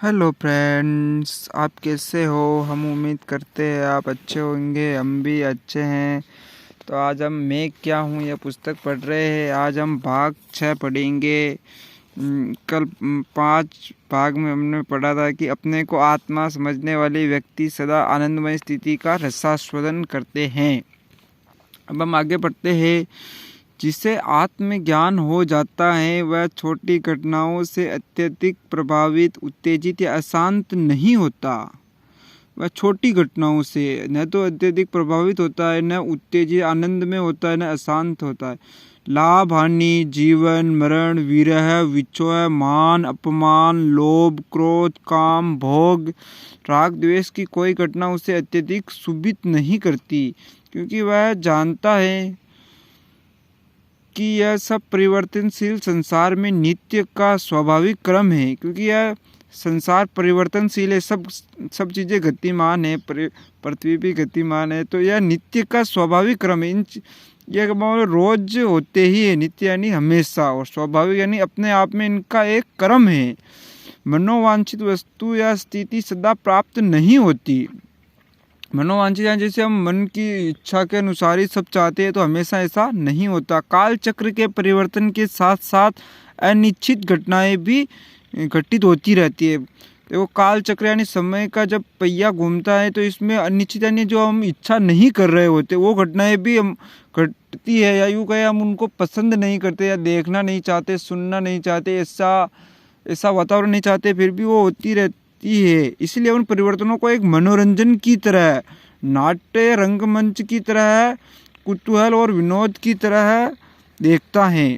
Hello friends, आप कैसे हो। हम उम्मीद करते हैं आप अच्छे होंगे। हम भी अच्छे हैं। तो आज हम मैं क्या हूँ यह पुस्तक पढ़ रहे हैं। आज हम भाग 6 पढ़ेंगे। कल 5 भाग में हमने पढ़ा था कि अपने को आत्मा समझने वाले व्यक्ति सदा आनंदमय स्थिति का रसास्वादन करते हैं। अब हम आगे पढ़ते हैं। जिसे आत्मज्ञान हो जाता है वह छोटी घटनाओं से अत्यधिक प्रभावित, उत्तेजित या अशांत नहीं होता। वह छोटी घटनाओं से न तो अत्यधिक प्रभावित होता है, न उत्तेजित आनंद में होता है, न अशांत होता है। लाभ हानि, जीवन मरण, विरह विचय, मान अपमान, लोभ क्रोध, काम भोग, राग द्वेष की कोई घटना उसे अत्यधिक सुभित नहीं करती, क्योंकि वह जानता है कि यह सब परिवर्तनशील संसार में नित्य का स्वाभाविक क्रम है। क्योंकि यह संसार परिवर्तनशील है, सब चीज़ें गतिमान है, पृथ्वी भी गतिमान है, तो यह नित्य का स्वाभाविक क्रम है। यह रोज होते ही है, नित्य यानी हमेशा, और स्वाभाविक यानी अपने आप में इनका एक क्रम है। मनोवांछित वस्तु या स्थिति सदा प्राप्त नहीं होती। मनोवांछित जैसे हम मन की इच्छा के अनुसार ही सब चाहते हैं, तो हमेशा ऐसा नहीं होता। काल चक्र के परिवर्तन के साथ साथ अनिश्चित घटनाएं भी घटित होती रहती है। तो काल चक्र यानी समय का जब पहिया घूमता है, तो इसमें अनिश्चित यानी जो हम इच्छा नहीं कर रहे होते वो घटनाएं भी हम घटती है, या यूँ कहें हम उनको पसंद नहीं करते, या देखना नहीं चाहते, सुनना नहीं चाहते, ऐसा वातावरण नहीं चाहते, फिर भी वो होती रहती है। इसलिए उन परिवर्तनों को एक मनोरंजन की तरह, नाट्य रंगमंच की तरह, कुतूहल और विनोद की तरह देखता है।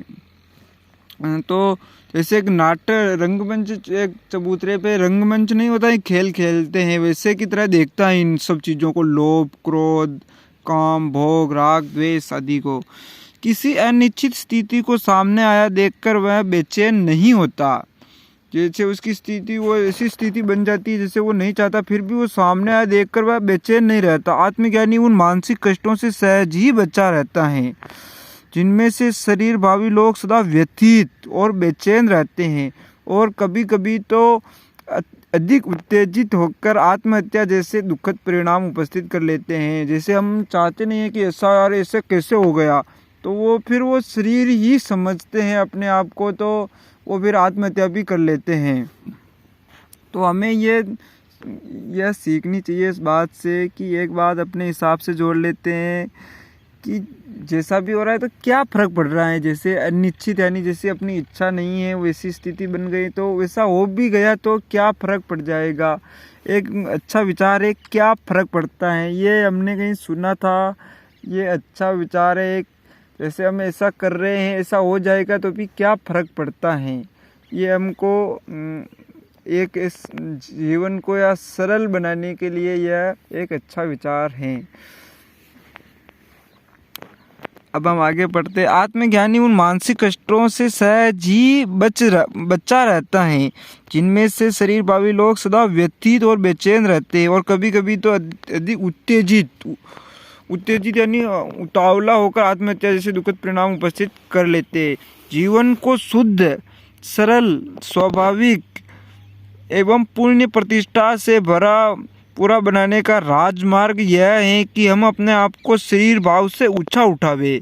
तो जैसे एक नाट्य रंगमंच, एक चबूतरे पे रंगमंच नहीं होता है, खेल खेलते हैं, वैसे की तरह देखता है इन सब चीज़ों को, लोभ क्रोध काम भोग राग द्वेष आदि को। किसी अनिश्चित स्थिति को सामने आया देखकर वह बेचैन नहीं होता। जैसे उसकी स्थिति वो ऐसी स्थिति बन जाती है जैसे वो नहीं चाहता, फिर भी वो सामने आया देखकर वह बेचैन नहीं रहता। आत्मज्ञानी उन मानसिक कष्टों से सहज ही बचा रहता है जिनमें से शरीर भावी लोग सदा व्यथित और बेचैन रहते हैं, और कभी कभी तो अधिक उत्तेजित होकर आत्महत्या जैसे दुखद परिणाम उपस्थित कर लेते हैं। जैसे हम चाहते नहीं है कि ऐसा यार ऐसे कैसे हो गया, तो वो फिर वो शरीर ही समझते हैं अपने आप को, तो वो फिर आत्महत्या भी कर लेते हैं। तो हमें यह सीखनी चाहिए इस बात से कि एक बात अपने हिसाब से जोड़ लेते हैं कि जैसा भी हो रहा है तो क्या फ़र्क पड़ रहा है। जैसे अनिश्चित यानी जैसे अपनी इच्छा नहीं है वैसी स्थिति बन गई, तो वैसा हो भी गया तो क्या फ़र्क पड़ जाएगा। एक अच्छा विचार है, क्या फ़र्क पड़ता है, ये हमने कहीं सुना था, ये अच्छा विचार है। जैसे हम ऐसा कर रहे हैं, ऐसा हो जाएगा तो भी क्या फ़र्क पड़ता है। ये हमको एक इस जीवन को या सरल बनाने के लिए यह एक अच्छा विचार है। अब हम आगे पढ़ते हैं। आत्मज्ञानी उन मानसिक कष्टों से सहज ही बचा रहता है जिनमें से शरीर भावी लोग सदा व्यथित और बेचैन रहते हैं, और कभी कभी तो अधिक उत्तेजित यानी उतावला होकर आत्महत्या जैसे दुखद परिणाम उपस्थित कर लेते हैं। जीवन को शुद्ध सरल स्वाभाविक एवं पुण्य प्रतिष्ठा से भरा पूरा बनाने का राजमार्ग यह है कि हम अपने आप को शरीर भाव से ऊंचा उठावे,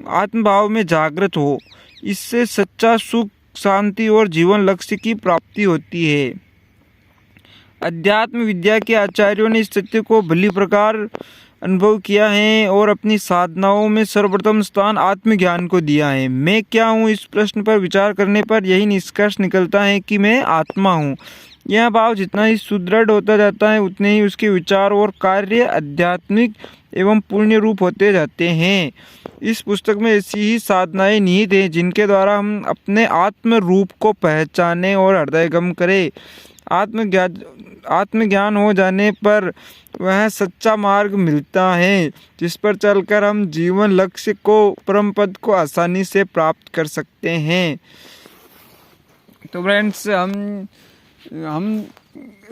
आत्मभाव में जागृत हो। इससे सच्चा सुख शांति और जीवन लक्ष्य की प्राप्ति होती है। अध्यात्म विद्या के आचार्यों ने इस सत्य को भली प्रकार अनुभव किया है और अपनी साधनाओं में सर्वप्रथम स्थान आत्मज्ञान को दिया है। मैं क्या हूँ, इस प्रश्न पर विचार करने पर यही निष्कर्ष निकलता है कि मैं आत्मा हूँ। यह भाव जितना ही सुदृढ़ होता जाता है उतने ही उसके विचार और कार्य आध्यात्मिक एवं पुण्य रूप होते जाते हैं। इस पुस्तक में ऐसी ही साधनाएं निहित हैं जिनके द्वारा हम अपने आत्म रूप को पहचानें और हृदयगम करें। आत्मज्ञान हो जाने पर वह सच्चा मार्ग मिलता है जिस पर चलकर हम जीवन लक्ष्य को, परम पद को आसानी से प्राप्त कर सकते हैं। तो फ्रेंड्स, हम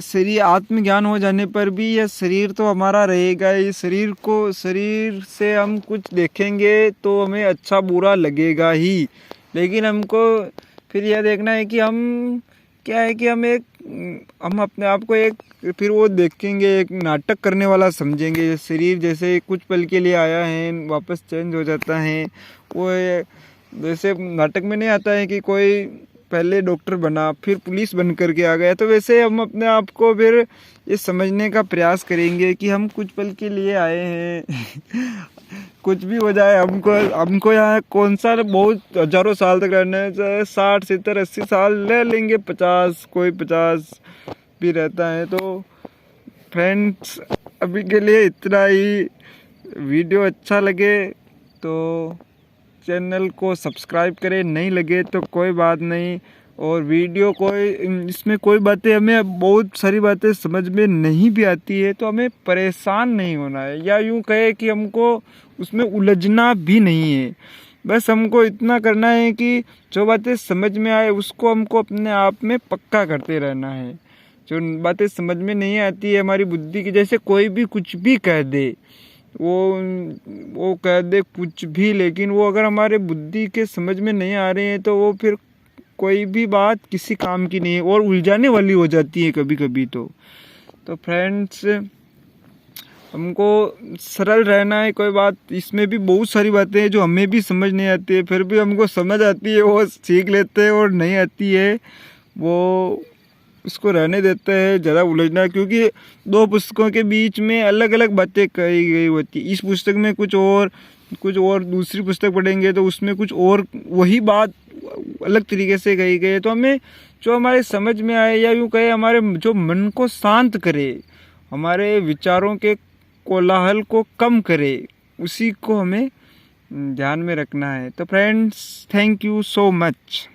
शरीर आत्मज्ञान हो जाने पर भी यह शरीर तो हमारा रहेगा। इस शरीर से हम कुछ देखेंगे तो हमें अच्छा बुरा लगेगा ही, लेकिन हमको फिर यह देखना है कि हम क्या है कि हम अपने आप को एक फिर वो देखेंगे, एक नाटक करने वाला समझेंगे। शरीर जैसे कुछ पल के लिए आया है, वापस चेंज हो जाता है। वो जैसे नाटक में नहीं आता है कि कोई पहले डॉक्टर बना फिर पुलिस बन करके आ गया, तो वैसे हम अपने आप को फिर ये समझने का प्रयास करेंगे कि हम कुछ पल के लिए आए हैं। कुछ भी हो जाए, हमको यहाँ कौन सा बहुत हजारों साल तक रहना है, चाहे 60 70 80 साल ले लेंगे, 50 कोई 50 भी रहता है। तो फ्रेंड्स अभी के लिए इतना ही। वीडियो अच्छा लगे तो चैनल को सब्सक्राइब करें, नहीं लगे तो कोई बात नहीं। और वीडियो इसमें कोई बातें हमें बहुत सारी बातें समझ में नहीं भी आती है तो हमें परेशान नहीं होना है, या यूँ कहे कि हमको उसमें उलझना भी नहीं है। बस हमको इतना करना है कि जो बातें समझ में आए उसको हमको अपने आप में पक्का करते रहना है। जो बातें समझ में नहीं आती है हमारी बुद्धि की, जैसे कोई भी कुछ भी कह दे, वो कह दे कुछ भी, लेकिन वो अगर हमारे बुद्धि के समझ में नहीं आ रहे हैं तो वो फिर कोई भी बात किसी काम की नहीं है और उलझाने वाली हो जाती है कभी कभी। तो फ्रेंड्स हमको सरल रहना है। कोई बात इसमें भी बहुत सारी बातें हैं जो हमें भी समझ नहीं आती है, फिर भी हमको समझ आती है, वो सीख लेते हैं। और नहीं आती है वो उसको रहने देते हैं, ज़्यादा उलझना, क्योंकि दो पुस्तकों के बीच में अलग अलग बातें कही गई होती। इस पुस्तक में कुछ और दूसरी पुस्तक पढ़ेंगे तो उसमें कुछ और वही बात अलग तरीके से कही गई है। तो हमें जो हमारे समझ में आए, या यूँ कहे हमारे जो मन को शांत करे, हमारे विचारों के कोलाहल को कम करे, उसी को हमें ध्यान में रखना है। तो friends thank you so much.